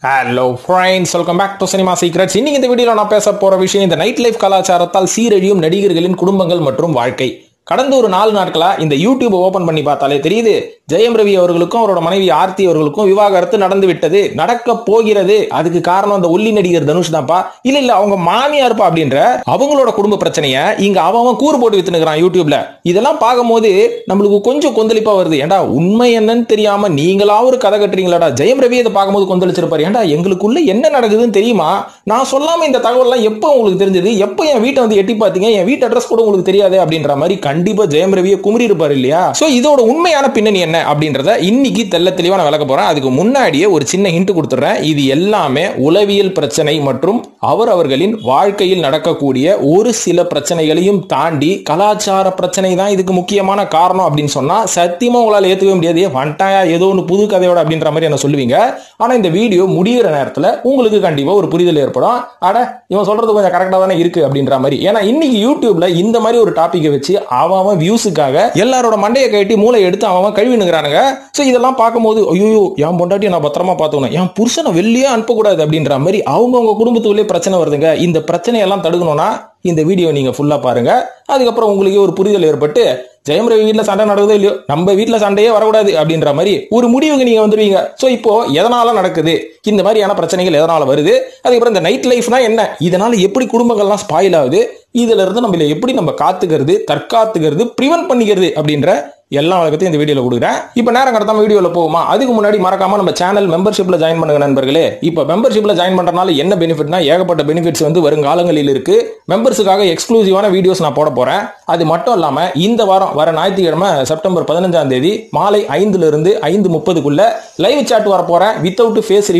Hello friends, welcome back to cinema secrets. இன்னைக்கு இந்த வீடியோல நான் பேச போற விஷயம் இந்த நைட் லைஃப் கலாச்சாரத்தால் சீரழியும் நடிகர்களின் குடும்பங்கள் மற்றும் வாழ்க்கை. கடந்த ஒரு 4 நாட்களா இந்த யூடியூப் ஓபன் பண்ணி பார்த்தாலே தெரியுது, ஜெயம் ரவி அவர்களுக்கும் அவரோட மனைவி ஆர்த்தி அவர்களுக்கும் விவாகரத்து நடந்து விட்டது, நடக்க போகிறது. அதுக்கு காரணம் அந்த ஒல்லி நடிகர் தனுஷ் தான்ப்பா, இல்ல அவங்க மாமியார்ப்பா அப்படின்ற அவங்களோட குடும்ப பிரச்சனைய இங்க அவன் கூறு போட்டு வித்துனுக்குறான் யூடியூப்ல. இதெல்லாம் பார்க்கும்போது நம்மளுக்கு கொஞ்சம் கொந்தளிப்பா வருது. ஏண்டா உண்மை என்னன்னு தெரியாம நீங்களா ஒரு கதை கட்டுறீங்களாடா? ஜெயம் ரவி இதை பார்க்கும்போது கொந்தளிச்சிருப்பாரு. ஏண்டா எங்களுக்குள்ள என்ன நடக்குதுன்னு தெரியுமா? நான் சொல்லாம இந்த தகவல்லாம் எப்ப உங்களுக்கு தெரிஞ்சது? எப்ப என் வீட்டை வந்து எட்டி பாத்தீங்க? என் வீட்டு அட்ரஸ் கூட உங்களுக்கு தெரியாது அப்படின்ற மாதிரி கண்டிப்பா ஜெயம் ரவியை குமரி இருப்பாரு இல்லையா? சோ இதோட உண்மையான பின்னணி என்ன அப்படின்றத இன்னைக்கு தெள்ள தெளிவா நான் விளக்க போறேன். அதுக்கு முன்னாடியே ஒரு சின்ன ஹிண்ட் கொடுத்துறேன். இது எல்லாமே உளவியல் பிரச்சனை மற்றும் அவர்களின் வாழ்க்கையில் நடக்கக்கூடிய ஒரு சில பிரச்சனைகளையும் தாண்டி கலாச்சார பிரச்சனை தான் இதுக்கு முக்கியமான காரணம் அப்படின்னு சொன்னா சத்தியமா உங்களால ஏத்துக்கவே முடியாது. வந்துட்டாயா ஏதோ ஒன்று புது கதையோட அப்படின்ற மாதிரி என்ன சொல்லுவீங்க. ஆனா இந்த வீடியோ முடிகிற நேரத்துல உங்களுக்கு கண்டிப்பா ஒரு புரிதல் ஏற்படும். அட இவன் சொல்றது கொஞ்சம் கரெக்டா தானே இருக்கு அப்படின்ற மாதிரி. ஏன்னா இன்னைக்கு யூடியூப்ல இந்த மாதிரி ஒரு டாபிக்கை வச்சு அவன் வியூஸுக்காக எல்லாரோட மண்டையை கட்டி மூளை எடுத்து அவன் கழுவினுங்கிறானுங்க. சோ இதெல்லாம் பார்க்கும்போது ஐயோ என் பொண்டாட்டியை நான் பத்திரமா பார்த்துக்கணும், என் புருஷனை வெளியே அனுப்பக்கூடாது அப்படின்ற மாதிரி அவங்க குடும்பத்துக்குள்ளே பிரச்சனை வருதுங்க. இந்த பிரச்சனையெல்லாம் தடுக்கணும்னா இந்த வீடியோ நீங்க ஃபுல்லா பாருங்க. அதுக்கப்புறம் உங்களுக்கு ஒரு புரிதல் ஏற்பட்டு ஜெயம் ரவி வீட்டுல சண்டை நடக்குதோ இல்லையோ, நம்ம வீட்டுல சண்டையே வரக்கூடாது அப்படின்ற மாதிரி ஒரு முடிவுக்கு நீங்க வந்துருவீங்க. சோ இப்போ எதனால நடக்குது இந்த மாதிரியான பிரச்சனைகள், எதனால வருது, அதுக்கப்புறம் இந்த நைட் லைஃப்னா என்ன, இதனால எப்படி குடும்பங்கள்லாம் ஸ்பாயில் ஆகுது, இதுல இருந்து நம்ம எப்படி நம்ம காத்துக்கிறது, தற்காத்துக்கிறது, பிரிவென்ட் பண்ணிக்கிறது அப்படின்ற எல்லா வழக்கத்தையும் இந்த வீடியோல கொடுக்குறேன். இப்ப நேரம் கடத்தாம வீடியோல போகுமா? அதுக்கு முன்னாடி மறக்காம நம்ம சேனல் மெம்பர்ஷிப்ல ஜாயின் பண்ணுங்க நண்பர்களே. இப்ப மெம்பர்ஷிப்ல ஜாயின் பண்றதுனால என்ன பெனிஃபிட்னா ஏகப்பட்ட பெனிஃபிட்ஸ் வந்து வருங்காலங்களில் இருக்கு. மெம்பர்ஸுக்காக எக்ஸ்க்ளூசிவான வீடியோஸ் நான் போட போறேன். அது மட்டும் இல்லாம இந்த வாரம் வர ஞாயிற்றுக்கிழமை செப்டம்பர் 15ஆம் தேதி மாலை 5 இருந்து 5:30 லைவ் சாட் வர போறேன். வித்தவுட் ஃபேஸ்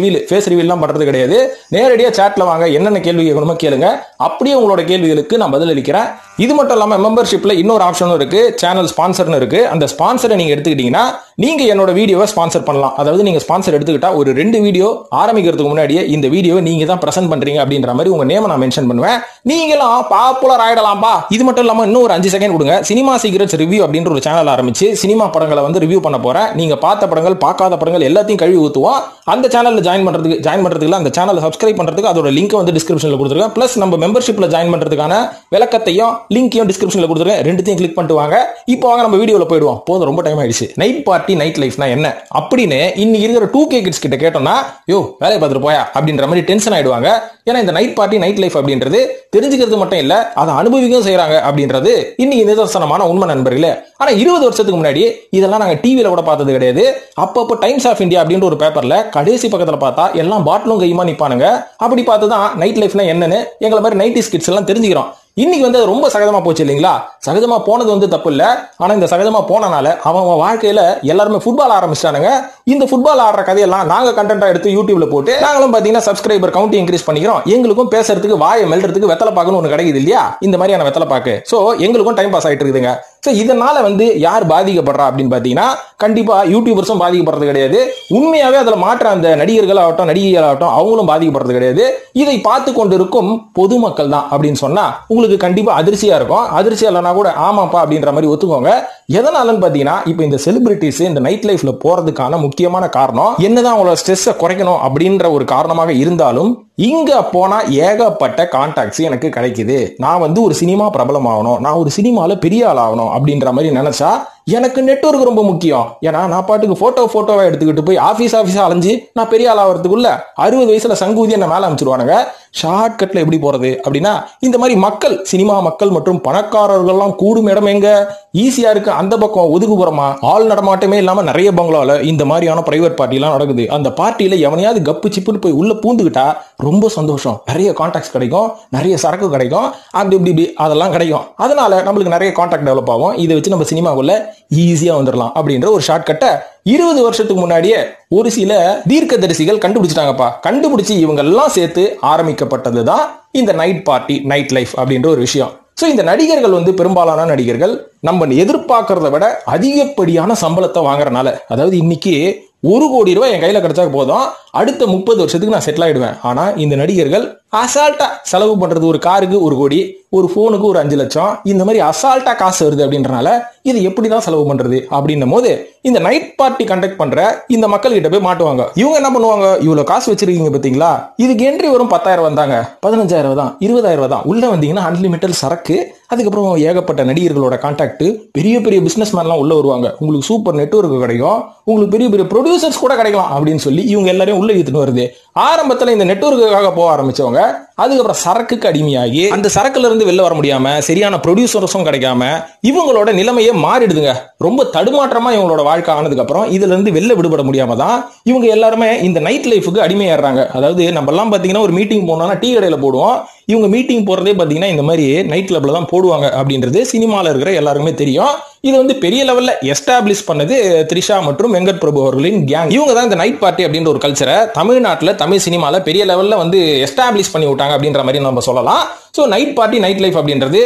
ரிவீல்லாம் பண்றது கிடையாது. நேரடியா சாட்ல வாங்க, என்னென்ன கேள்வி கேட்கணுமோ கேளுங்க, அப்படியே உங்களோட கேள்விகளுக்கு நான் பதில் அளிக்கிறேன். இது மட்டும் இல்லாம மெம்பர்ஷிப்ல இன்னொரு ஆப்ஷனும் இருக்கு, சேனல் ஸ்பான்சர்னு இருக்கு. அந்த ஸ்பான்சரை நீங்க எடுத்துக்கிட்டீங்கன்னா நீங்க என்னோட வீடியோவை ஸ்பான்சர் பண்ணலாம். அதாவது நீங்க ஸ்பான்சர் எடுத்துக்கிட்டா ஒரு 2 வீடியோ ஆரம்பிக்கிறதுக்கு முன்னாடியே இந்த வீடியோவை நீங்க தான் பிரசன்ட் பண்றீங்க அப்படின்ற மாதிரி உங்க நேமை நான் மென்ஷன் பண்ணுவேன். நீங்களும் பாப்புலர் ஆயிடலாம்பா. இது மட்டும் இல்லாம இன்னும் ஒரு 5 செகண்ட் கொடுங்க. சினிமா சீக்ரெட்ஸ் ரிவ்யூ அப்படின்ற ஒரு சேனல் ஆரம்பிச்சு சினிமா படங்களை வந்து ரிவ்யூ பண்ண போறேன். நீங்க பார்த்த படங்கள் பார்க்காத படங்கள் எல்லாத்தையும் கழுவி ஊத்துவோம். அந்த சேனல்ல ஜாயின் பண்றதுக்கு அந்த சேனலை சப்ஸ்கிரைப் பண்றதுக்கு அதோட லிங்க் வந்து டிஸ்கிரிப்ஷன்ல கொடுத்துருக்கேன். பிளஸ் நம்ம மெம்பர்ஷிப்ல ஜாயின் பண்றதுக்கான விளக்கத்தையும் லிங்கையும் டிஸ்கிரிப்ஷன்ல கொடுத்துருக்கேன். ரெண்டுத்தையும் கிளிக் பண்ணிட்டு வாங்க. இப்போ வாங்க நம்ம வீடியோல போயிடுவோம். போதும், ரொம்ப டைம் ஆயிடுச்சு. நைட் பார்ட்டி நைட் லைஃப்னா என்ன அப்படின்னு இன்னைக்கு இருக்கிற 2K கிட்ஸ் கிட்ட கேட்டோம்னா யோ வேலையை பார்த்துட்டு போயா அப்படின்ற மாதிரி டென்ஷன் ஆயிடுவாங்க. ஏன்னா இந்த நைட் பார்ட்டி நைட் லைஃப் அப்படின்றது தெரிஞ்சுக்கிறது மட்டும் இல்ல, அதை அனுபவிக்கவும் செய்யறாங்க அப்படின்றது இன்னைக்கு நிதர்சனமான உண்மை நண்பர்களே. ஆனா 20 வருஷத்துக்கு முன்னாடி இதெல்லாம் நாங்க டிவில கூட பார்த்தது கிடையாது. அப்பப்போ டைம்ஸ் ஆஃப் இந்தியா அப்படின்ற ஒரு பேப்பர்ல கடைசி பக்கத்துல பார்த்தா எல்லாம் பாட்டிலும் கையுமா நிப்பானுங்க. அப்படி பார்த்துதான் நைட் லைஃப்னா என்னன்னு எங்களை மாதிரி 90s கிட்ஸ் எல்லாம் தெரிஞ்சுக்கிறோம். இன்னைக்கு வந்து அது ரொம்ப சகஜமா போச்சு இல்லைங்களா? சகஜமா போனது வந்து தப்பு இல்ல. ஆனா இந்த சகஜமா போனனால அவன் வாழ்க்கையில எல்லாருமே ஃபுட்பால் ஆரம்பிச்சிட்டானுங்க. இந்த ஃபுட்பால் ஆடுற கதையெல்லாம் நாங்க கண்டென்ட்டா எடுத்து யூடியூப்ல போட்டு நாங்களும் பாத்தீங்கன்னா சப்ஸ்கிரைபர் கவுண்ட் இன்க்ரீஸ் பண்ணிக்கிறோம். எங்களுக்கும் பேசுறதுக்கு வாயை மெல்றதுக்கு வெத்தலை பாக்குன்னு ஒன்று கிடைக்குது இல்லையா? இந்த மாதிரியான வெத்தலை பாக்கு. சோ எங்களுக்கும் டைம் பாஸ் ஆயிட்டு இருக்குதுங்க. சோ இதனால வந்து யார் பாதிக்கப்படுறா அப்படின்னு பாத்தீங்கன்னா கண்டிப்பா யூடியூபர்ஸும் பாதிக்கப்படுறது கிடையாது. உண்மையாவே அதுல மாற்ற அந்த நடிகர்கள் ஆகட்டும் நடிகைகள் ஆகட்டும் அவங்களும் பாதிக்கப்படுறது கிடையாது. இதை பார்த்து கொண்டிருக்கும் பொதுமக்கள் தான் அப்படின்னு சொன்னா உங்களுக்கு கண்டிப்பா அதிர்ச்சியா இருக்கும். அதிர்ச்சியா இல்லைனா கூட ஆமாப்பா அப்படின்ற மாதிரி ஒத்துக்கோங்க. எதனாலன்னு பாத்தீங்கன்னா இப்ப இந்த செலிபிரிட்டிஸ் இந்த நைட் லைஃப்ல போறதுக்கான முக்கியமான காரணம் என்னதான் அவங்களோட ஸ்ட்ரெஸ்ஸை குறைக்கணும் அப்படின்ற ஒரு காரணமாக இருந்தாலும் இங்க போனா ஏகப்பட்ட கான்டாக்ட்ஸ் எனக்கு கிடைக்குது. நான் வந்து ஒரு சினிமா பிரபலம் ஆகணும், நான் ஒரு சினிமால பெரிய ஆள் ஆகணும் அப்படின்ற மாதிரி நினைச்சா எனக்கு நெட்வொர்க் ரொம்ப முக்கியம். ஏன்னா நான் பாட்டுக்கு போட்டோவா எடுத்துக்கிட்டு போய் ஆபீஸா அலைஞ்சு நான் பெரிய ஆள் ஆகிறதுக்குள்ள 60 வயசுல சங்கூதி என்ன மேல அமைச்சிருவானுங்க. ஷார்ட் கட்ல எப்படி போறது அப்படின்னா இந்த மாதிரி மக்கள், சினிமா மக்கள் மற்றும் பணக்காரர்கள்லாம் கூடும் இடம் எங்க ஈஸியா இருக்கு. அந்த பக்கம் ஒதுக்குப்புறமா ஆள் நடமாட்டமே இல்லாம நிறைய பங்களால இந்த மாதிரியான பிரைவேட் பார்ட்டி எல்லாம் நடக்குது. அந்த பார்ட்டியில எவனையாவது கப்பு சிப்புன்னு போய் உள்ள பூந்துக்கிட்டா ரொம்ப சந்தோஷம், நிறைய கான்டாக்ட்ஸ் கிடைக்கும், நிறைய சரக்கு கிடைக்கும், அப்படி அதெல்லாம் கிடைக்கும். அதனால நம்மளுக்கு நிறைய கான்டாக்ட் டெவலப் ஆகும். இதை வச்சு நம்ம சினிமாக்குள்ள ஈஸியா வந்துடலாம் அப்படின்ற ஒரு ஷார்ட் கட்டை 20 வருஷத்துக்கு முன்னாடியே ஒரு சில தீர்க்கதரிசிகள் கண்டுபிடிச்சிட்டாங்கப்பா. கண்டுபிடிச்சு இவங்க எல்லாம் சேர்த்து ஆரம்பிக்கப்பட்டதுதான் இந்த நைட் பார்ட்டி நைட் லைஃப் அப்படின்ற ஒரு விஷயம். சோ இந்த நடிகர்கள் வந்து பெரும்பாலான நடிகர்கள் நம்ம எதிர்பார்க்கறத விட அதிகப்படியான சம்பளத்தை வாங்குறனால, அதாவது இன்னைக்கு 1 கோடி ரூபாய் என் கையில கிடைச்சா போதும், அடுத்த 30 வருஷத்துக்கு நான் செட்டில் ஆயிடுவேன். ஆனா இந்த நடிகர்கள் அசால்ட்டா செலவு பண்றது. ஒரு காருக்கு 1 கோடி, ஒரு போனுக்கு ஒரு 5 லட்சம், இந்த மாதிரி அசால்ட்டா காசு வருது அப்படின்றனால இது எப்படிதான் செலவு பண்றது அப்படின்னும் போது இந்த நைட் பார்ட்டி கண்டக்ட் பண்ற இந்த மக்கள் கிட்ட போய் மாட்டுவாங்க. இவங்க என்ன பண்ணுவாங்க, இவ்வளவு காசு வச்சிருக்கீங்க பாத்தீங்களா, இதுக்கு என்ட்ரி வரும் 10,000 வந்தாங்க, 15,000 தான், 20,000 தான், உள்ள வந்தீங்கன்னா அன்லிமிட்டட் சரக்கு, அதுக்கப்புறம் ஏகப்பட்ட நடிகர்களோட கான்டாக்ட், பெரிய பெரிய பிசினஸ் மேன்லாம் உள்ள வருவாங்க, உங்களுக்கு சூப்பர் நெட்வொர்க் கிடைக்கும், உங்களுக்கு பெரிய பெரிய ப்ரொடியூசர்ஸ் கூட கிடைக்கலாம் அப்படின்னு சொல்லி இவங்க எல்லாரையும் உள்ள இழுத்துட்டு வருது. ஆரம்பத்துல இந்த நெட்வொர்க்குக்காக போக ஆரம்பிச்சவங்க அதுக்கப்புறம் சரக்குக்கு அடிமையாகி அந்த சரக்குல இருந்து வெளில வர முடியாம சரியான ப்ரொடியூசர்ஸும் கிடைக்காம இவங்களோட நிலைமையே மாறிடுதுங்க. ரொம்ப தடுமாற்றமா இவங்களோட வாழ்க்கை ஆனதுக்கு அப்புறம் இதுல இருந்து வெளில விடுபட முடியாம தான் இவங்க எல்லாருமே இந்த நைட் லைஃபுக்கு அடிமையாடுறாங்க. அதாவது நம்ம எல்லாம் பாத்தீங்கன்னா ஒரு மீட்டிங் போனோம்னா டீ கடையில போடுவோம், இவங்க மீட்டிங் போறதே பாத்தீங்கன்னா இந்த மாதிரி நைட் கிளப்ல தான் போடுவாங்க அப்படின்றது சினிமால இருக்கிற எல்லாருக்குமே தெரியும். இது வந்து பெரிய லெவல்ல எஸ்டாப்ளிஷ் பண்ணது த்ரிஷா மற்றும் வெங்கட் பிரபு அவர்களின் கேங். இவங்க தான் இந்த நைட் பார்ட்டி அப்படின்ற ஒரு கல்ச்சரை தமிழ்நாட்டில் தமிழ் சினிமால பெரிய லெவல்ல வந்து எஸ்டாப்ளிஷ் பண்ணி விட்டாங்க அப்படின்ற மாதிரி நம்ம சொல்லலாம். So night party night life அப்படின்றது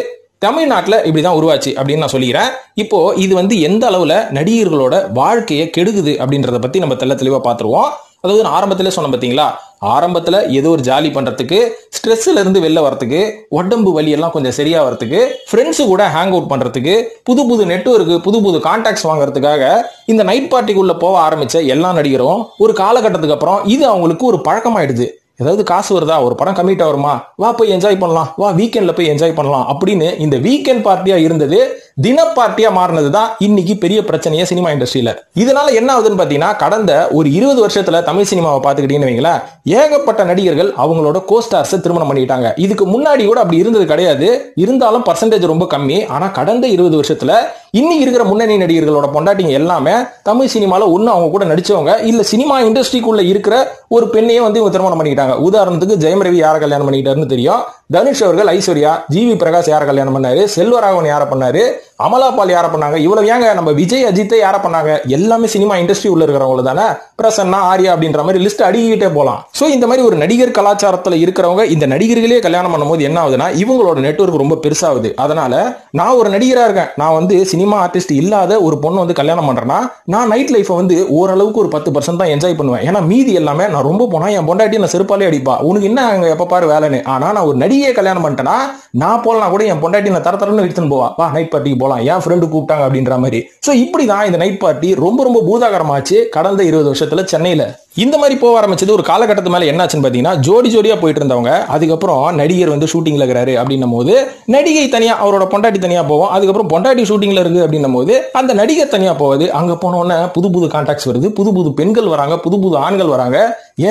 தமிழ்நாட்டில் இப்படிதான் உருவாச்சு அப்படின்னு நான் சொல்லிக்கிறேன். இப்போ இது வந்து எந்த அளவுல நடிகர்களோட வாழ்க்கையை கெடுக்குது அப்படின்றத பத்தி நம்ம தெளிவா பார்த்துருவோம். அதாவது நான் ஆரம்பத்திலே சொன்ன பார்த்தீங்களா, ஆரம்பத்தில் ஏதோ ஒரு ஜாலி பண்றதுக்கு, ஸ்ட்ரெஸ்ல இருந்து வெளில வரதுக்கு, உடம்பு வலி எல்லாம் கொஞ்சம் சரியா வரதுக்கு, ஃப்ரெண்ட்ஸு கூட ஹேங் அவுட் பண்றதுக்கு, புது புது நெட்வொர்க்கு, புது புது கான்டாக்ட்ஸ் வாங்குறதுக்காக இந்த நைட் பார்ட்டிக்குள்ள போக ஆரம்பிச்ச எல்லா நடிகரும் ஒரு காலகட்டத்துக்கு அப்புறம் இது அவங்களுக்கு ஒரு பழக்கமாயிடுது. ஏதாவது காசு வருதா, ஒரு படம் கம்மிட் வருமா, வா போய் என்ஜாய் பண்ணலாம், வா வீக்கெண்ட்ல போய் என்ஜாய் பண்ணலாம் அப்படின்னு இந்த வீக்கெண்ட் பார்ட்டியா இருந்தது தின பார்ட்டியா மாறினது தான் இன்னைக்கு பெரிய பிரச்சனையே சினிமா இண்டஸ்ட்ரியில. இதனால என்ன ஆகுதுன்னு பாத்தீங்கன்னா, கடந்த ஒரு 20 வருஷத்துல தமிழ் சினிமாவை பாத்துக்கிட்டீங்கன்னு வைங்களேன், ஏகப்பட்ட நடிகர்கள் அவங்களோட கோஸ்டார்ஸ் திருமணம் பண்ணிட்டாங்க. இதுக்கு முன்னாடி கூட அப்படி இருந்தது கிடையாது, இருந்தாலும் பர்சன்டேஜ் ரொம்ப கம்மி. ஆனா கடந்த 20 வருஷத்துல இன்னைக்கு இருக்கிற முன்னணி நடிகர்களோட பொண்டாட்டிங்க எல்லாமே தமிழ் சினிமால ஒண்ணு அவங்க கூட நடிச்சவங்க, இல்ல சினிமா இண்டஸ்ட்ரிக்குள்ள இருக்கிற ஒரு பெண்ணையே வந்து இவங்க திருமணம் பண்ணிக்கிட்டாங்க. உதாரணத்துக்கு ஜெயம் ரவி யாரை கல்யாணம் பண்ணிக்கிட்டாருன்னு தெரியும், தனுஷ் அவர்கள் ஐஸ்வர்யா, ஜிவி பிரகாஷ் யாரை கல்யாணம் பண்ணாரு, செல்வராகவன் யாரை பண்ணாரு, அமலா பால் யாரை பண்ணாங்க, இவ்வளவு ஏங்க நம்ம விஜய் அஜித்தை யாரை பண்ணாங்க, எல்லாமே சினிமா இண்டஸ்ட்ரி உள்ள இருக்கிறவங்க தானே. பிரசன்னா, ஆர்யா அப்படின்ற மாதிரி லிஸ்ட் அடிக்கிட்டே போலாம். சோ இந்த மாதிரி ஒரு நடிகர் கலாச்சாரத்துல இருக்கிறவங்க இந்த நடிகர்களே கல்யாணம் பண்ணும்போது என்ன ஆகுதுன்னா, இவங்களோட நெட்வொர்க் ரொம்ப பெருசாகுது. அதனால நான் ஒரு நடிகரா இருக்கேன், நான் வந்து சினிமா ஆர்டிஸ்ட் இல்லாத ஒரு பொண்ணு வந்து கல்யாணம் பண்றேன்னா நான் நைட் லைஃப் வந்து ஓரளவுக்கு ஒரு 10% தான் என்ஜாய் பண்ணுவேன். ஏன்னா மீதி எல்லாமே நான் ரொம்ப போனா என் பொண்டாட்டி நான் செருப்பாலே அடிப்பா, உனக்கு என்ன அங்க எப்ப பாரு வேலைன்னு. ஆனா நான் ஒரு நடிகையை கல்யாணம் பண்ணிட்டேன்னா நான் போலாம் கூட என் பொண்டாட்டி நான் தரத்தரன்னு எடுத்துன்னு போவா, வா நைட் பார்ட்டிக்கு போலாம், என் ஃப்ரெண்டு கூப்பிட்டாங்க அப்படின்ற மாதிரி. சோ இப்படிதான் இந்த நைட் பார்ட்டி ரொம்ப ரொம்ப பூதாகரமாச்சு கடந்த 20 வருஷத்துல சென்னையில. இந்த மாதிரி போக ஆரம்பிச்சது ஒரு காலகட்டத்து மேல என்னாச்சுன்னு பாத்தீங்கன்னா, ஜோடி ஜோடியா போயிட்டு இருந்தவங்க அதுக்கப்புறம் நடிகர் வந்து ஷூட்டிங்ல இருக்கிறாரு அப்படின்னும் போது நடிகை தனியா, அவரோட பொண்டாட்டி தனியா போவோம், அதுக்கப்புறம் பொண்டாட்டி ஷூட்டிங்ல இருக்கு அப்படின்னும் போது அந்த நடிகர் தனியா போகுது. அங்க போனோன்னு புது புது கான்டாக்ட்ஸ் வருது, புது புது பெண்கள் வராங்க, புது புது ஆண்கள் வராங்க,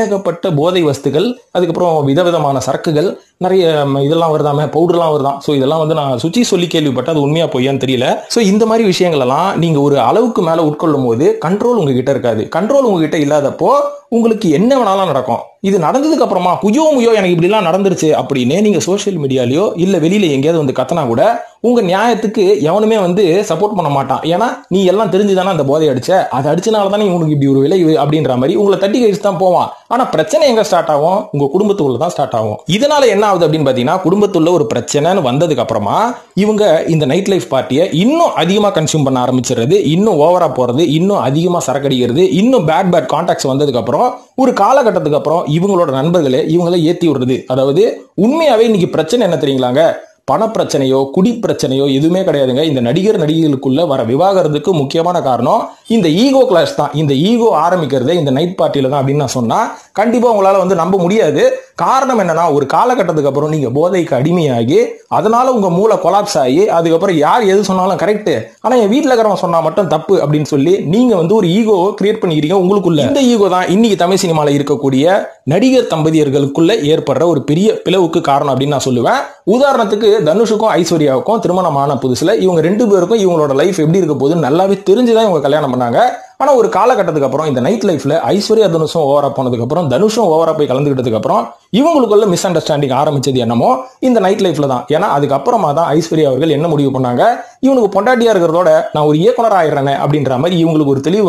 ஏகப்பட்ட போதை வஸ்துகள், அதுக்கப்புறம் விதவிதமான சரக்குகள், நிறைய இதெல்லாம் வருதாம, பவுடர்லாம் வருதான். ஸோ இதெல்லாம் வந்து நான் சுச்சி சொல்லி கேள்விப்பட்ட, அது உண்மையா பொய்யான்னு தெரியல. ஸோ இந்த மாதிரி விஷயங்கள் எல்லாம் நீங்க ஒரு அளவுக்கு மேல உட்கொள்ளும் போது கண்ட்ரோல் உங்ககிட்ட இருக்காது. கண்ட்ரோல் உங்ககிட்ட இல்லாதப்போ உங்களுக்கு என்ன வேணாலும் நடக்கும். இது நடந்ததுக்கு அப்புறமா குயோ முயோ எனக்கு இப்படி எல்லாம் நடந்துருச்சு அப்படின்னு நீங்க சோசியல் மீடியாலயோ இல்ல வெளியில எங்கேயாவது வந்து கத்தனா கூட உங்க நியாயத்துக்கு எவனுமே வந்து சப்போர்ட் பண்ண மாட்டான். ஏன்னா நீ எல்லாம் தெரிஞ்சுதானே அந்த போதை அடிச்ச, அதை அடிச்சனால தானே உனக்கு இப்படி ஒரு விளைவு அப்படின்ற மாதிரி உங்களை தட்டி கழிச்சு தான் போவான். ஆனா பிரச்சனை எங்க ஸ்டார்ட் ஆகும், உங்க குடும்பத்துக்குள்ள தான் ஸ்டார்ட் ஆகும். இதனால என்ன ஆகுது அப்படின்னு பாத்தீங்கன்னா, குடும்பத்துள்ள ஒரு பிரச்சனைன்னு வந்ததுக்கு அப்புறமா இவங்க இந்த நைட் லைஃப் பார்ட்டியை இன்னும் அதிகமா கன்சியூம் பண்ண ஆரம்பிச்சிடுறது, இன்னும் ஓவரா போறது, இன்னும் அதிகமா சரக்கடிக்கிறது, இன்னும் பேட் கான்டாக்ட்ஸ் வந்ததுக்கு அப்புறம் ஒரு காலகட்டத்துக்கு அப்புறம் இவங்களோட நண்பர்களே இவங்களை ஏத்தி விடுறது. அதாவது உண்மையாவே இன்னைக்கு பிரச்சனை என்ன தெரியுங்களாங்க, பண பிரச்சனையோ குடி பிரச்சனையோ எதுவுமே கிடையாதுங்க. இந்த நடிகர்களுக்குள்ள வர விவாகரத்துக்கு முக்கியமான காரணம் இந்த ஈகோ கிளாஷ் தான். இந்த ஈகோ ஆரம்பிக்கிறதே இந்த நைட் பார்ட்டியில தான் அப்படின்னு நான் சொன்னா கண்டிப்பா உங்களால வந்து நம்ப முடியாது. காரணம் என்னன்னா, ஒரு காலகட்டத்துக்கு அப்புறம் நீங்க போதைக்கு அடிமையாகி அதனால உங்க மூளை கொலாப்ஸ் ஆகி அதுக்கப்புறம் யார் எது சொன்னாலும் கரெக்ட், ஆனா என் வீட்டுல இருக்கிறவங்க சொன்னா மட்டும் தப்பு அப்படின்னு சொல்லி நீங்க வந்து ஒரு ஈகோ கிரியேட் பண்ணிக்கிறீங்க உங்களுக்குள்ள. இந்த ஈகோ தான் இன்னைக்கு தமிழ் சினிமால இருக்கக்கூடிய நடிகர் தம்பதியர்களுக்குள்ள ஏற்படுற ஒரு பெரிய பிளவுக்கு காரணம் அப்படின்னு நான் சொல்லுவேன். உதாரணத்துக்கு தனுஷுக்கும் ஐஸ்வர்யாவுக்கும் திருமணமான புதுசுல இவங்க 2 பேருக்கும் இவங்களோட லைஃப் எப்படி இருக்க போகுதுன்னு நல்லாவே தெரிஞ்சுதான் இவங்க கல்யாணம் பண்ணாங்க. ஆனா ஒரு காலகட்டத்துக்கு அப்புறம் இந்த நைட் லைஃப்ல ஐஸ்வர்யா தனுஷும் ஓவரா போனதுக்கு அப்புறம், தனுஷும் ஓவரா போய் கலந்துக்கிட்டதுக்கு அப்புறம் இவங்களுக்குள்ள மிஸ் அண்டர்ஸ்டாண்டிங் ஆரம்பிச்சது என்னமோ இந்த நைட் லைஃப்ல தான். ஏன்னா அதுக்கப்புறமா தான் ஐஸ்வர்யா அவர்கள் என்ன முடிவு பண்ணாங்க, இவனுக்கு பொண்டாட்டியா இருக்கிறதோட நான் ஒரு இயக்குனர் ஆயிடுறேன் அப்படின்ற மாதிரி இவங்களுக்கு ஒரு தெளிவு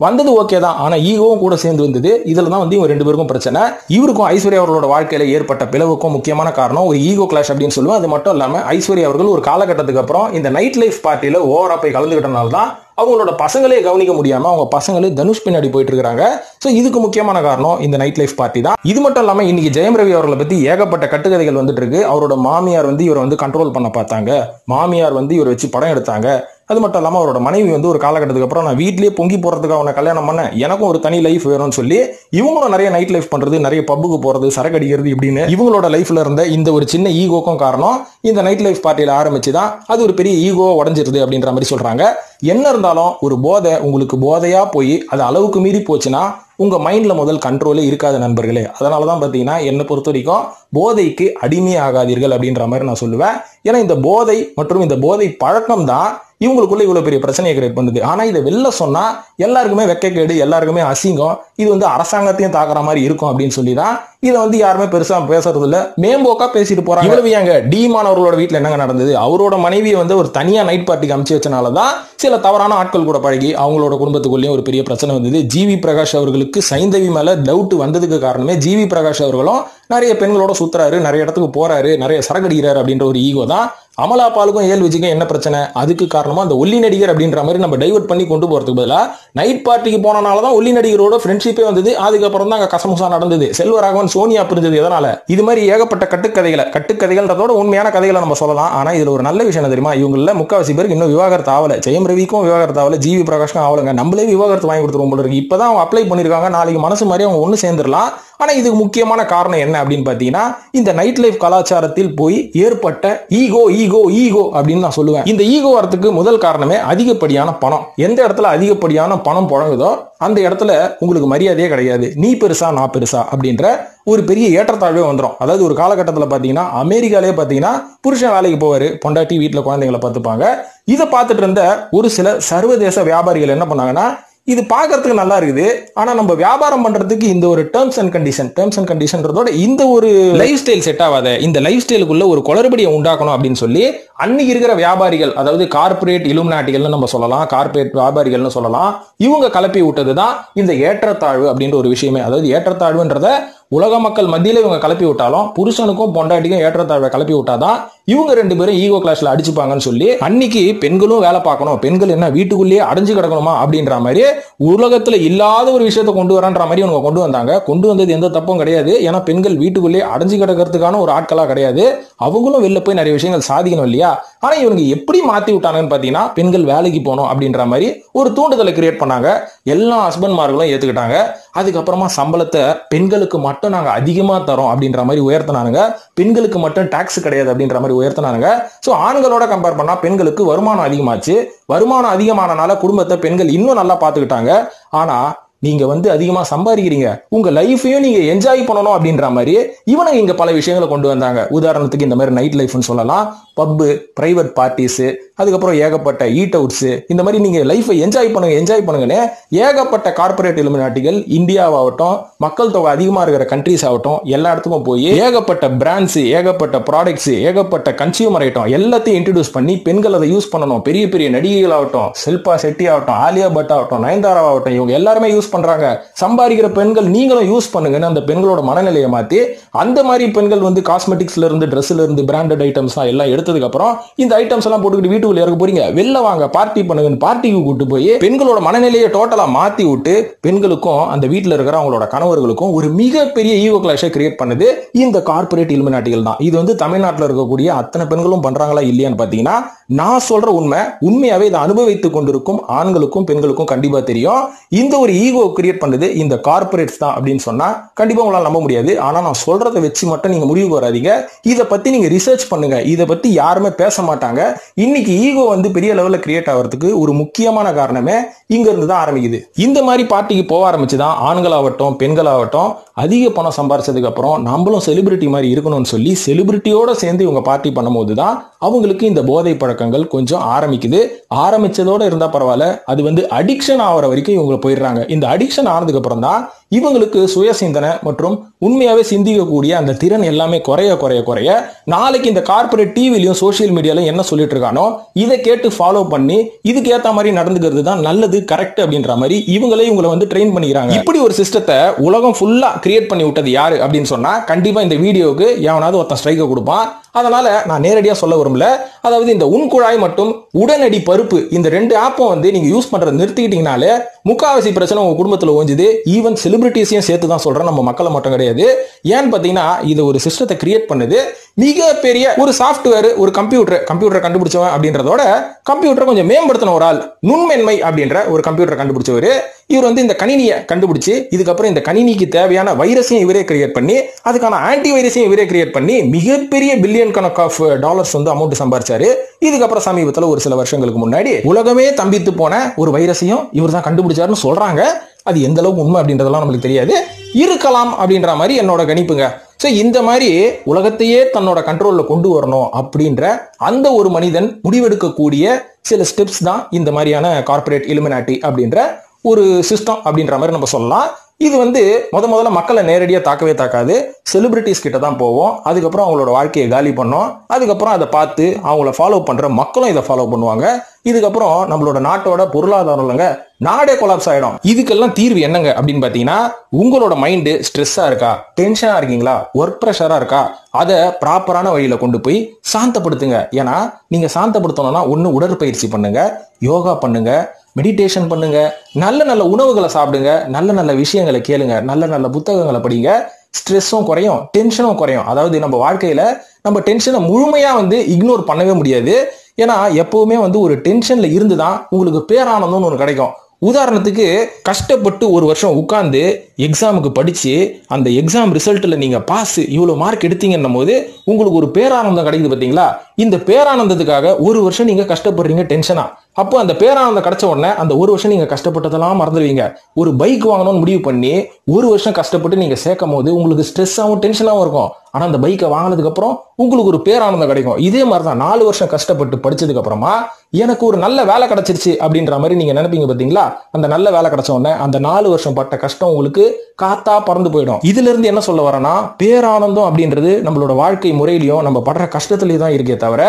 வந்தது ஓகே தான். ஆனா ஈகோவும் கூட சேர்ந்து வந்தது. இதுல தான் வந்து இவங்க 2 பேருக்கும் பிரச்சனை. இவருக்கும் ஐஸ்வர்யா அவர்களோட வாழ்க்கையில ஏற்பட்ட பிளவுக்கும் முக்கியமான காரணம் ஒரு ஈகோ கிளாஷ் அப்படின்னு சொல்லுவேன். அது மட்டும் இல்லாம ஐஸ்வர்யா அவர்கள் ஒரு காலகட்டத்துக்கு அப்புறம் இந்த நைட் லைஃப் பார்ட்டியில ஓவரா போய் கலந்துக்கிட்டனால தான் அவங்களோட பசங்களே கவனிக்க முடியாம அவங்க பசங்களே தனுஷ் பின்னாடி போயிட்டு இருக்காங்க. சோ இதுக்கு முக்கியமான காரணம் இந்த நைட் லைஃப் பார்ட்டி தான். இது மட்டும் இல்லாம இன்னைக்கு ஜெயம் ரவி அவர்களை பத்தி ஏகப்பட்ட கட்டுக்கதைகள் வந்துட்டு இருக்கு. அவரோட மாமியார் இவரை கண்ட்ரோல் பண்ண பார்த்தாங்க, மாமியார் இவரை வச்சு படம் எடுத்தாங்க. அது மட்டும் இல்லாம அவரோட மனைவி ஒரு காலகட்டத்துக்கு அப்புறம் நான் வீட்லயே பொங்கி போறதுக்கு அவனை கல்யாணம் பண்ண, எனக்கும் ஒரு தனி லைஃப் வேணும்னு சொல்லி இவங்களும் நிறைய நைட் லைஃப் பண்றது, நிறைய பப்புக்கு போறது, சரக்கு அடிக்கிறது இப்படின்னு இவங்களோட லைஃப்ல இருந்த இந்த ஒரு சின்ன ஈகோக்கும் காரணம் இந்த நைட் லைஃப் பார்ட்டியில ஆரம்பிச்சுதான் அது ஒரு பெரிய ஈகோ உடஞ்சிருது அப்படின்ற மாதிரி சொல்றாங்க. என்ன இருந்தாலும் ஒரு போதை உங்களுக்கு போதையா போய் அது அளவுக்கு மீறி போச்சுன்னா உங்க மைண்ட்ல முதல் கண்ட்ரோலே இருக்காது நண்பர்களே. அதனாலதான் பாத்தீங்கன்னா என்னை பொறுத்த வரைக்கும் போதைக்கு அடிமை ஆகாதீர்கள் அப்படின்ற மாதிரி நான் சொல்லுவேன். ஏன்னா இந்த போதை மற்றும் இந்த போதை பழக்கம் தான் இவங்களுக்குள்ள இவ்வளவு பெரிய பிரச்சனையை கிரியேட் பண்ணுது. ஆனா இதை வெளில சொன்னா எல்லாருக்குமே வெக்கக்கேடு, எல்லாருக்குமே அசிங்கம், இது அரசாங்கத்தையும் தாக்குற மாதிரி இருக்கும் அப்படின்னு சொல்லிதான் இதை யாருமே பெருசா பேசுறது இல்ல, மேம்போக்கா பேசிட்டு போறாங்க. இவ்வளவு ஏங்க டீமான் அவர்களோட வீட்டுல என்னங்க நடந்தது? அவரோட மனைவியை ஒரு தனியா நைட் பார்ட்டிக்கு அனுப்பிச்சு வச்சனாலதான் சில தவறான ஆட்கள் கூட பழகி அவங்களோட குடும்பத்துக்குள்ளேயும் ஒரு பெரிய பிரச்சனை வந்தது. ஜிவி பிரகாஷ் அவர்களுக்கு சைந்தவி மேல டவுட் வந்ததுக்கு காரணமே ஜிவி பிரகாஷ் அவர்களும் நிறைய பெண்களோட சுத்துறாரு, நிறைய இடத்துக்கு போறாரு, நிறைய சரக்கடிக்கிறாரு அப்படின்ற ஒரு ஈகோ தான். அமலா பாலுக்கும் ஏல் விஜய்க்கும் என்ன பிரச்சனை? அதுக்கு காரணமா அந்த ஒல்லி நடிகர் அப்படின்ற மாதிரி நம்ம டைவர்ட் பண்ணி கொண்டு போறதுக்கு பதிலா நைட் பார்ட்டிக்கு போனனாலதான் ஒல்லி நடிகரோட ஃப்ரெண்ட்ஷிப்பே வந்தது. அதுக்கப்புறம் தான் அங்க கசமுசா நடந்தது. செல்வராகவன் சோனியா பிரிஞ்சது எதனால? இது மாதிரி ஏகப்பட்ட கட்டுக்கதைகளோட உண்மையான கதைகளை நம்ம சொல்லலாம். ஆனா இதுல ஒரு நல்ல விஷயம் தெரியுமா? இவங்கள முக்காவாசி பேருக்கு இன்னும் விவாகரத்து ஆகல. ஜெயம் ரவிக்கும் விவாகரத்து ஆகல, ஜிவி பிரகாஷ்க்கும் ஆகலங்க. நம்மளே விவாகரத்து வாங்கி கொடுத்துருவோம் போல இருக்கு. இப்பதான் அவங்க அப்ளை பண்ணிருக்காங்க, நாளைக்கு மனசு மாதிரி அவங்க ஒண்ணு சேர்ந்துடலாம். ஆனா இதுக்கு முக்கியமான காரணம் என்ன அப்படின்னு பாத்தீங்கன்னா இந்த நைட் லைஃப் கலாச்சாரத்தில் போய் ஏற்பட்ட ஈகோ அப்படின்னு நான் சொல்லுவேன். இந்த ஈகோ வரத்துக்கு முதல் காரணமே அதிகப்படியான பணம். எந்த இடத்துல அதிகப்படியான பணம் புழங்குதோ அந்த இடத்துல உங்களுக்கு மரியாதையே கிடையாது. நீ பெருசா நான் பெருசா அப்படின்ற ஒரு பெரிய ஏற்றத்தாழ்வே வந்துடும். அதாவது ஒரு காலகட்டத்தில் பாத்தீங்கன்னா அமெரிக்காலே பாத்தீங்கன்னா புருஷன் வேலைக்கு போவாரு, பொண்டாட்டி வீட்டுல குழந்தைங்களை பார்த்துப்பாங்க. இதை பார்த்துட்டு இருந்த ஒரு சில சர்வதேச வியாபாரிகள் என்ன பண்ணாங்கன்னா, இது பார்க்கறதுக்கு நல்லா இருக்குது, ஆனா நம்ம வியாபாரம் பண்றதுக்கு இந்த ஒரு டேர்ம்ஸ் அண்ட் கண்டிஷன்றதோட இந்த ஒரு லைஃப் ஸ்டைல் செட் ஆகாத, இந்த லைஃப் ஸ்டைலுக்குள்ள ஒரு குளறுபடியை உண்டாக்கணும் அப்படின்னு சொல்லி அன்னைக்கு இருக்கிற வியாபாரிகள், அதாவது கார்பரேட் இலுமினாட்டிகள்னு நம்ம சொல்லலாம், கார்பரேட் வியாபாரிகள்னு சொல்லலாம், இவங்க கலப்பி விட்டதுதான் இந்த ஏற்றத்தாழ்வு அப்படின்ற ஒரு விஷயமே. அதாவது ஏற்றத்தாழ்வுன்றத உலக மக்கள் மத்தியில இவங்க கலப்பி விட்டாலும் புருஷனுக்கும் பொண்டாட்டிக்கும் ஏற்றத்தாழ்வை கலப்பி விட்டாதான் இவங்க ரெண்டு பேரும் ஈகோ கிளாஸ்ல அடிச்சுப்பாங்கன்னு சொல்லி அன்னைக்கு பெண்களும் வேலை பார்க்கணும், பெண்கள் என்ன வீட்டுக்குள்ளேயே அடைஞ்சு கிடக்கணுமா அப்படின்ற மாதிரி உலகத்துல இல்லாத ஒரு விஷயத்தை கொண்டு வரன்ற மாதிரி இவங்க கொண்டு வந்தாங்க. கொண்டு வந்தது எந்த தப்பும் கிடையாது. ஏன்னா பெண்கள் வீட்டுக்குள்ளேயே அடைஞ்சு கிடக்கிறதுக்கான ஒரு ஆட்களா கிடையாது, அவங்களும் வெளில போய் நிறைய விஷயங்கள் சாதிக்கணும் இல்லையா? ஆனா இவங்க எப்படி மாத்தி விட்டாங்கன்னு பாத்தீங்கன்னா பெண்கள் வேலைக்கு போகணும் அப்படின்ற மாதிரி ஒரு தூண்டுதலை கிரியேட் பண்ணாங்க. எல்லா ஹஸ்பண்ட்மார்களும் ஏத்துக்கிட்டாங்க. அதுக்கப்புறமா சம்பளத்தை பெண்களுக்கு மட்டும் நாங்க அதிகமா தரோம் அப்படின்ற மாதிரி உயர்த்தினானுங்க. பெண்களுக்கு மட்டும் டாக்ஸ் கிடையாது அப்படின்ற மாதிரி உயர்த்தினானுங்க. சோ ஆண்களோட கம்பேர் பண்ணா பெண்களுக்கு வருமானம் அதிகமாச்சு. வருமானம் அதிகமானனால குடும்பத்தை பெண்கள் இன்னும் நல்லா பாத்துக்கிட்டாங்க. ஆனா நீங்க அதிகமா சம்பாதிக்கிறீங்க, உங்க லைஃபையும் நீங்க என்ஜாய் பண்ணணும் அப்படின்ற மாதிரி இவனுங்க இங்க பல விஷயங்களை கொண்டு வந்தாங்க. உதாரணத்துக்கு இந்த மாதிரி நைட் லைஃப்னு சொல்லலாம், பப்பு, பிரைவேட் பார்ட்டிஸ், அதுக்கப்புறம் ஏகப்பட்ட ஈட் அவுட்ஸ், இந்த மாதிரி நீங்க லைஃபை என்ஜாய் பண்ணுங்கன்னு ஏகப்பட்ட கார்பரேட் இலுமினாட்டிகள் இந்தியாவாகட்டும், மக்கள் தொகை அதிகமா இருக்கிற கண்ட்ரிஸ் ஆகட்டும், எல்லா இடத்துக்கும் போய் ஏகப்பட்ட பிராண்ட்ஸ், ஏகப்பட்ட ப்ராடக்ட்ஸ், ஏகப்பட்ட கன்சியூமர் ஐட்டம் எல்லாத்தையும் இன்ட்ரோடியூஸ் பண்ணி பெண்கள் அதை யூஸ் பண்ணணும். பெரிய பெரிய நடிகைகள் ஆகட்டும், ஷில்பா செட்டி ஆகட்டும், ஆலியா பட் ஆகட்டும், நயன்தாரா ஆகட்டும், இவங்க எல்லாருமே யூஸ் பண்றாங்க. சம்பாதிக்கிற பெண்கள் நீங்களும் யூஸ் பண்ணுங்கன்னு அந்த பெண்களோட மனநிலையை மாத்தி அந்த மாதிரி பெண்கள் காஸ்மெட்டிக்ஸ்ல இருந்து, ட்ரெஸ்ல இருந்து, பிராண்டட் ஐட்டம்ஸ் எல்லாம் எடுத்ததுக்கு அப்புறம் இந்த ஐட்டம்ஸ் எல்லாம் போட்டுக்கிட்டு வீட்டுக்குள்ள இறக்க போறீங்க, வெளில வாங்க பார்ட்டி பண்ணுங்கன்னு பார்ட்டிக்கு கூட்டு போய் பெண்களோட மனநிலையை டோட்டலா மாத்தி விட்டு பெண்களுக்கும் அந்த வீட்டுல இருக்கிற அவங்களோட கணவர்களுக்கும் ஒரு மிகப்பெரிய ஈகோ கிளாஷை கிரியேட் பண்ணுது இந்த கார்பரேட் இலுமினாட்டிகள் தான். இது தமிழ்நாட்டில் இருக்கக்கூடிய அத்தனை பெண்களும் பண்றாங்களா இல்லையான்னு பாத்தீங்கன்னா நான் சொல்ற உண்மையாவே இதை அனுபவித்துக் கொண்டிருக்கும் ஆண்களுக்கும் பெண்களுக்கும் கண்டிப்பா தெரியும். இந்த ஒரு ஈகோ கிரியேட் பண்ணது இந்த கார்பரேட்ஸ் தான் அப்படின்னு சொன்னா கண்டிப்பா உங்களால நம்ப முடியாது. ஆனா நான் சொல்றதை வச்சு மட்டும் நீங்க முடிவுக்கு வராதீங்க. இதை பத்தி நீங்க ரிசர்ச் பண்ணுங்க. இதை பத்தி யாருமே பேச மாட்டாங்க. இன்னைக்கு ஈகோ பெரிய லெவல்ல கிரியேட் ஆகிறதுக்கு ஒரு முக்கியமான காரணமே இங்க இருந்து தான் ஆரம்பிக்குது. இந்த மாதிரி பார்ட்டிக்கு போக ஆரம்பிச்சுதான் ஆண்களாகட்டும் பெண்களாகட்டும் அதிக பணம் சம்பாரிச்சதுக்கு அப்புறம் நம்மளும் செலிபிரிட்டி மாதிரி இருக்கணும்னு சொல்லி செலிபிரிட்டியோட சேர்ந்து இவங்க பார்ட்டி பண்ணும்போது தான் அவங்களுக்கு இந்த போதை பழக்கங்கள் கொஞ்சம் ஆரம்பிக்குது. ஆரம்பிச்சதோட இருந்தா பரவாயில்ல, அது அடிக்ஷன் ஆகிற வரைக்கும் இவங்க போயிடுறாங்க. இந்த அடிக்ஷன் ஆனதுக்கு அப்புறம் தான் இவங்களுக்கு சுய சிந்தனை மற்றும் உண்மையாவே சிந்திக்கக்கூடிய அந்த திறன் எல்லாமே குறைய குறைய குறைய நாளைக்கு இந்த கார்பரேட் டிவிலையும் சோசியல் மீடியால என்ன சொல்லிட்டு இருக்கானோ இதை கேட்டு ஃபாலோ பண்ணி இதுக்கு ஏத்த மாதிரி நடந்துக்கிறது தான் நல்லது, கரெக்ட் அப்படின்ற மாதிரி இவங்களே இவங்களை வந்து ட்ரெயின் பண்ணிக்கிறாங்க. இப்படி ஒரு சிஸ்டத்தை உலகம் ஃபுல்லா கிரியேட் பண்ணி விட்டது யாரு அப்படின்னு சொன்னா கண்டிப்பா இந்த வீடியோவுக்கு எவனாவது ஒருத்தன் ஸ்ட்ரைக்க கொடுப்பான். அதனால நான் நேரடியா சொல்ல விரும்பல. அதாவது இந்த உன்குழாய் மற்றும் உடனடி பருப்பு இந்த ரெண்டு ஆப்பும் வந்து நீங்க யூஸ் பண்றதை நிறுத்திக்கிட்டீங்கனாலே முக்காவாசி பிரச்சனை உங்க குடும்பத்துல ஓஞ்சுது. ஈவன் செலிபிரிட்டிஸையும் சேர்த்து தான் சொல்றேன், நம்ம மக்களை மட்டும் கிடையாது. ஏன்னு பாத்தீங்கன்னா இது ஒரு சிஸ்டத்தை கிரியேட் பண்ணுது மிகப்பெரிய ஒரு சாஃப்ட்வேர், ஒரு கம்ப்யூட்டர் கண்டுபிடிச்சவன் அப்படின்றதோட கம்ப்யூட்டரை கொஞ்சம் மேம்படுத்தின ஒரு ஆள், நுண்மென்மை அப்படின்ற ஒரு கம்ப்யூட்டரை கண்டுபிடிச்சவர். இவர் வந்து இந்த கணினியை கண்டுபிடிச்சு இதுக்கப்புறம் இந்த கணினிக்கு தேவையான வைரஸையும் இவரே கிரியேட் பண்ணி அதுக்கான ஆன்டி வைரஸையும் இவரே கிரியேட் பண்ணி மிகப்பெரிய பில்லியன் கணக்கு ஆஃப் டாலர்ஸ் வந்து அமௌண்ட் சம்பாரிச்சாரு. இதுக்கப்புறம் சமீபத்தில் ஒரு சில வருஷங்களுக்கு முன்னாடி உலகமே தம்பித்து போன ஒரு வைரஸையும் இவர் தான் கண்டுபிடிச்சாருன்னு சொல்றாங்க. அது எந்த அளவுக்கு உண்மை அப்படின்றதெல்லாம் நம்மளுக்கு தெரியாது, இருக்கலாம் அப்படின்ற மாதிரி என்னோட கணிப்புங்க. சோ இந்த மாதிரி உலகத்தையே தன்னோட கண்ட்ரோல்ல கொண்டு வரணும் அப்படின்ற அந்த ஒரு மனிதன் முடிவெடுக்கக்கூடிய சில ஸ்டெப்ஸ் தான் இந்த மாதிரியான கார்பரேட் இலுமினாட்டி அப்படின்ற ஒரு சிஸ்டம் அப்படின்ற மாதிரி நம்ம சொல்லலாம். இது வந்து முதல்ல மக்களை நேரடியா தாக்கவே தாக்காது, செலிபிரிட்டிஸ் கிட்ட தான் போவோம். அதுக்கப்புறம் அவங்களோட வாழ்க்கையை காலி பண்ணோம். அதுக்கப்புறம் அதை பார்த்து அவங்கள ஃபாலோ பண்ற மக்களும் இதை ஃபாலோ பண்ணுவாங்க. இதுக்கப்புறம் நம்மளோட நாட்டோட பொருளாதாரம் இல்லைங்க, நாடே கொலாப்ஸ் ஆயிடும். இதுக்கெல்லாம் தீர்வு என்னங்க அப்படின்னு பாத்தீங்கன்னா உங்களோட மைண்டு ஸ்ட்ரெஸ்ஸா இருக்கா, டென்ஷனா இருக்கீங்களா, ஒர்க் ப்ரெஷரா இருக்கா, அதை ப்ராப்பரான வழியில கொண்டு போய் சாந்தப்படுத்துங்க. ஏன்னா நீங்க சாந்தப்படுத்தணும்னா ஒண்ணு உடற்பயிற்சி பண்ணுங்க, யோகா பண்ணுங்க, மெடிடேஷன் பண்ணுங்க, நல்ல நல்ல உணவுகளை சாப்பிடுங்க, நல்ல நல்ல விஷயங்களை கேளுங்க, நல்ல நல்ல புத்தகங்களை படிங்க. ஸ்ட்ரெஸ்ஸும் குறையும், டென்ஷனும் குறையும். அதாவது நம்ம வாழ்க்கையில நம்ம டென்ஷனை முழுமையா வந்து இக்னோர் பண்ணவே முடியாது. ஏன்னா எப்பவுமே வந்து ஒரு டென்ஷன்ல இருந்துதான் உங்களுக்கு பேரானந்தம்னு ஒன்று கிடைக்கும். உதாரணத்துக்கு கஷ்டப்பட்டு ஒரு வருஷம் உட்கார்ந்து எக்ஸாமுக்கு படிச்சு அந்த எக்ஸாம் ரிசல்ட்ல நீங்க பாஸ் இவ்வளவு மார்க் எடுத்தீங்கன்னும் போது உங்களுக்கு ஒரு பேரானந்தம் கிடைக்குது பாத்தீங்களா. இந்த பேரானந்தத்துக்காக ஒரு வருஷம் நீங்க கஷ்டப்படுறீங்க டென்ஷனா. அப்போ அந்த பேரானந்தம் கிடைச்ச உடனே அந்த ஒரு வருஷம் நீங்க கஷ்டப்பட்டதெல்லாம் மறந்துடுவீங்க. ஒரு பைக் வாங்கணும்னு முடிவு பண்ணி ஒரு வருஷம் கஷ்டப்பட்டு நீங்க சேர்க்கும் போது உங்களுக்கு ஸ்ட்ரெஸ்ஸாகவும் டென்ஷனாகவும் இருக்கும். ஆனா அந்த பைக்கை வாங்கினதுக்கு அப்புறம் உங்களுக்கு ஒரு பேரானந்தம் கிடைக்கும். இதே மாதிரிதான் 4 வருஷம் கஷ்டப்பட்டு படிச்சதுக்கு அப்புறமா எனக்கு ஒரு நல்ல வேலை கிடைச்சிருச்சு அப்படின்ற மாதிரி நீங்க நினைப்பீங்க பாத்தீங்களா. அந்த நல்ல வேலை கிடைச்ச உடனே அந்த 4 வருஷம் பட்ட கஷ்டம் உங்களுக்கு காத்தா பறந்து போயிடும். இதுல இருந்து என்ன சொல்ல வரேன்னா பேரானந்தம் அப்படின்றது நம்மளோட வாழ்க்கை முறையிலையும் நம்ம படுற கஷ்டத்திலேயே தான் இருக்கே தவிர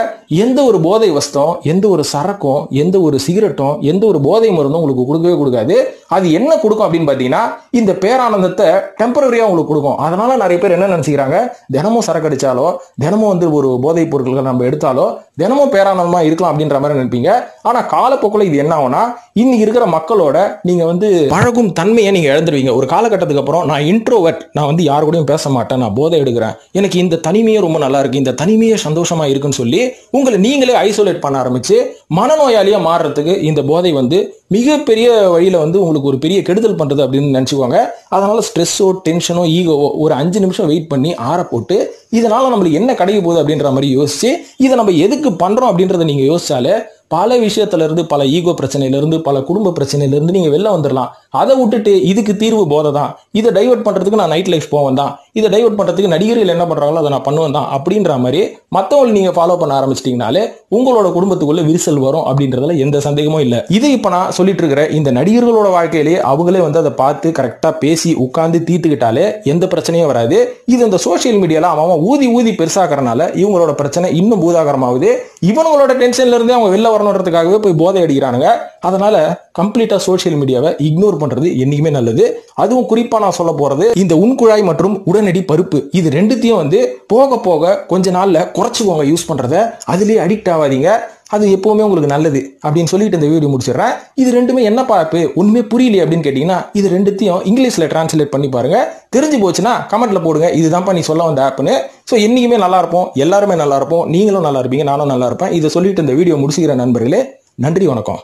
எந்த ஒரு போதை வஸ்தும், எந்த ஒரு சரக்கும், எந்த ஒரு சிகரெட்டும், எந்த ஒரு போதை மருந்தும் உங்களுக்கு கொடுக்கவே கொடுக்காது. அது என்ன கொடுக்கும் அப்படின்னு பாத்தீங்கன்னா இந்த பேரானந்தத்தை டெம்பரரியா உங்களுக்கு கொடுக்கும். அதனால நிறைய பேர் என்ன நினைச்சுக்கிறாங்க, தினமும் சரக்கு அடிச்சாலோ தினமும் வந்து ஒரு போதைப் பொருட்களை நம்ம எடுத்தாலோ தினமும் பேரானந்தமா இருக்கலாம் அப்படின்ற மாதிரி நினைப்பீங்க. ஆனா காலப்போக்கில் இது என்ன ஆகும்னா இன்னைக்கு இருக்கிற மக்களோட நீங்க வந்து பழகும் தன்மையை நீங்க இழந்துருவீங்க. ஒரு காலகட்டத்துக்கு அப்புறம் நான் இன்ட்ரோவர்ட், நான் வந்து யாரு கூடயும் பேச மாட்டேன், நான் போதை எடுக்கிறேன், எனக்கு இந்த தனிமையே ரொம்ப நல்லா இருக்கு, இந்த தனிமையே சந்தோஷமா இருக்குன்னு சொல்லி உங்களை நீங்களே ஐசோலேட் பண்ண ஆரம்பிச்சு மனநோயாளியா மாறுறதுக்கு இந்த போதை வந்து மிகப்பெரிய வழியில வந்து உங்களுக்கு ஒரு பெரிய கெடுதல் பண்றது அப்படின்னு நினைச்சுக்கோங்க. அதனால ஸ்ட்ரெஸ்ஸோ டென்ஷனோ ஈகோவோ ஒரு 5 நிமிஷம் வெயிட் பண்ணி ஆற போட்டு இதனால நம்மளுக்கு என்ன கிடைக்க போகுது அப்படின்ற மாதிரி யோசிச்சு இதை நம்ம எதுக்கு பண்றோம் அப்படின்றத நீங்க யோசிச்சாலே பல விஷயத்துல இருந்து, பல ஈகோ பிரச்சனையில இருந்து, பல குடும்ப பிரச்சனையில இருந்து நீங்க வெளில வந்துடலாம். அதை விட்டுட்டு இதுக்கு தீர்வு போதை தான், இதை டைவர்ட் பண்றதுக்கு நான் நைட் லைஃப் போவேன் தான், இதை டைவர்ட் பண்றதுக்கு நடிகர்கள் என்ன பண்றாங்களோ அதை நான் பண்ணுவேன் தான் அப்படின்ற மாதிரி மற்றவங்களை நீங்க ஃபாலோ பண்ண ஆரம்பிச்சிட்டீங்கனாலே உங்களோட குடும்பத்துக்குள்ள விரிசல் வரும் அப்படின்றதுல எந்த சந்தேகமும் இல்லை. இதை இப்ப நான் சொல்லிட்டு இருக்கிற இந்த நடிகர்களோட வாழ்க்கையிலேயே அவங்களே வந்து அதை பார்த்து கரெக்டா பேசி உட்கார்ந்து தீர்த்துக்கிட்டாலே எந்த பிரச்சனையும் வராது. இது இந்த சோசியல் மீடியால அவன் ஊதி ஊதி பெருசாக்குறனால இவங்களோட பிரச்சனை இன்னும் பூதாகரமாகுது. இவங்களோட டென்ஷன்ல இருந்து அவங்க வெளில வரணுன்றதுக்காகவே போய் போதை அடிக்கிறானுங்க. அதனால கம்ப்ளீட்டா சோசியல் மீடியாவை இக்னோர் பண்றது என்னைக்குமே நல்லது. அதுவும் குறிப்பா நான் சொல்ல போறது இந்த உன்குழாய் மற்றும் உடனடி பருப்பு, இது ரெண்டுத்தையும் வந்து போக போக கொஞ்ச நாள்ல குறைச்சுக்கோங்க யூஸ் பண்றத. அதுலயே அடிக்ட் ஆகாதீங்க, அது எப்பவுமே உங்களுக்கு நல்லது அப்படின்னு சொல்லிட்டு இந்த வீடியோ முடிச்சிடுறேன். இது ரெண்டுமே என்ன பார்ப்பு ஒண்ணுமே புரியலையே அப்படின்னு கேட்டீங்கன்னா இது ரெண்டுத்தையும் இங்கிலீஷ்ல டிரான்ஸ்லேட் பண்ணி பாருங்க. தெரிஞ்சு போச்சுன்னா கமெண்ட்ல போடுங்க இதுதான்ப்பா நீ சொல்ல வந்த ஆப்னு. ஸோ என்னைக்குமே நல்லா இருப்போம், எல்லாருமே நல்லா இருப்போம், நீங்களும் நல்லா இருப்பீங்க, நானும் நல்லா இருப்பேன். இதை சொல்லிட்டு இந்த வீடியோ முடிச்சுக்கிற நண்பர்களே, நன்றி, வணக்கம்.